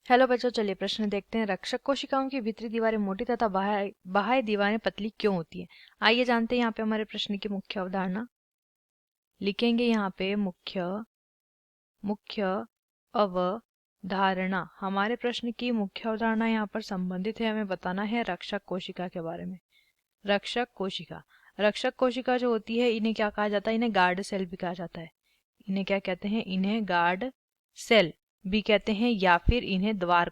Hello बच्चों, चलिए प्रश्न देखते हैं। रक्षक कोशिकाओं की भीतरी दीवारें मोटी तथा बाह्य दीवारें पतली क्यों होती हैं? आइए जानते हैं यहाँ पे हमारे प्रश्न की मुख्य अवधारणा। लिखेंगे यहाँ पे मुख्य अवधारणा। हमारे प्रश्न की मुख्य अवधारणा यहाँ पर संबंधित है, हमें बताना है रक्षक कोशिका के बारे में। रक्षक कोशिका जो होती है, इन्हें क्या कहा जाता है? इन्हें गार्ड सेल भी कहा जाता है। इन्हें क्या कहते हैं? इन्हें गार्ड सेल भी कहते हैं, या फिर इन्हें द्वार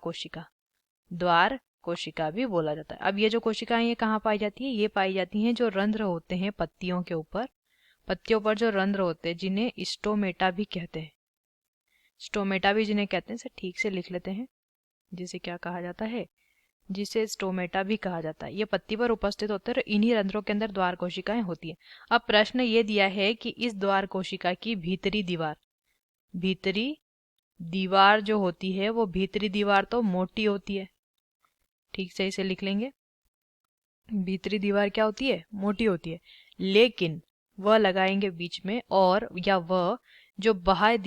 कोशिका भी बोला जाता है। अब ये जो कोशिकाएं ये कहाँ पाई जाती है? ये पाई जाती हैं जो रंध्र होते हैं पत्तियों के ऊपर। पत्तियों पर जो रंध्र होते हैं जिन्हें स्टोमेटा भी कहते हैं। स्टोमेटा भी जिन्हें कहते हैं, इसे ठीक से लिख लेते हैं। जिसे क्या कहा जाता है? जिसे स्टोमेटा भी कहा जाता है। ये पत्ती पर उपस्थित होते हैं और इन्हीं रंध्रों के अंदर द्वार कोशिकाएं होती हैं। अब प्रश्न ये दिया है कि इस द्वार कोशिका की भीतरी दीवार जो होती है, वो भीतरी दीवार तो मोटी होती है। ठीक से इसे लिख लेंगे। भीतरी दीवार क्या होती है? मोटी होती है। लेकिन वह लगाएंगे बीच में, और या वह जो बाह्य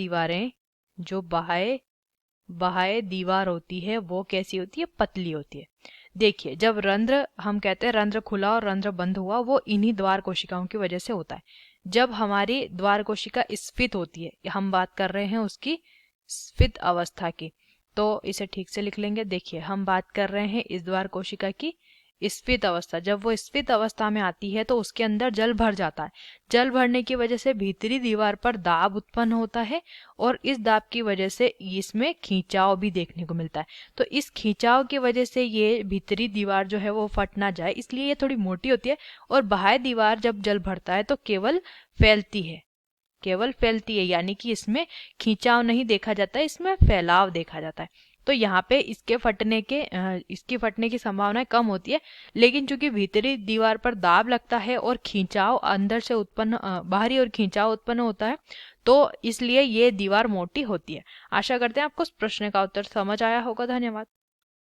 दीवार होती है वो कैसी होती है? पतली होती है। देखिए, जब रंध्र, हम कहते हैं रंध्र खुला और रंध्र बंद हुआ, वो इन्हीं द्वार कोशिकाओं की वजह से होता है। जब हमारी द्वार कोशिका स्फीत होती है, हम बात कर रहे हैं उसकी स्फीत अवस्था की, तो इसे ठीक से लिख लेंगे। देखिए, हम बात कर रहे हैं इस द्वार कोशिका की स्फीत अवस्था। जब वो स्फीत अवस्था में आती है तो उसके अंदर जल भर जाता है। जल भरने की वजह से भीतरी दीवार पर दाब उत्पन्न होता है, और इस दाब की वजह से इसमें खींचाव भी देखने को मिलता है। तो इस खींचाव की वजह से ये भीतरी दीवार जो है वो फट ना जाए, इसलिए ये थोड़ी मोटी होती है। और बाह्य दीवार जब जल भरता है तो केवल फैलती है, यानी कि इसमें खींचाव नहीं देखा जाता है, इसमें फैलाव देखा जाता है। तो यहाँ पे इसके इसकी फटने की संभावना कम होती है। लेकिन चूंकि भीतरी दीवार पर दाब लगता है और खींचाव अंदर से बाहरी और खींचाव उत्पन्न होता है, तो इसलिए ये दीवार मोटी होती है। आशा करते हैं आपको इस प्रश्न का उत्तर समझ आया होगा। धन्यवाद।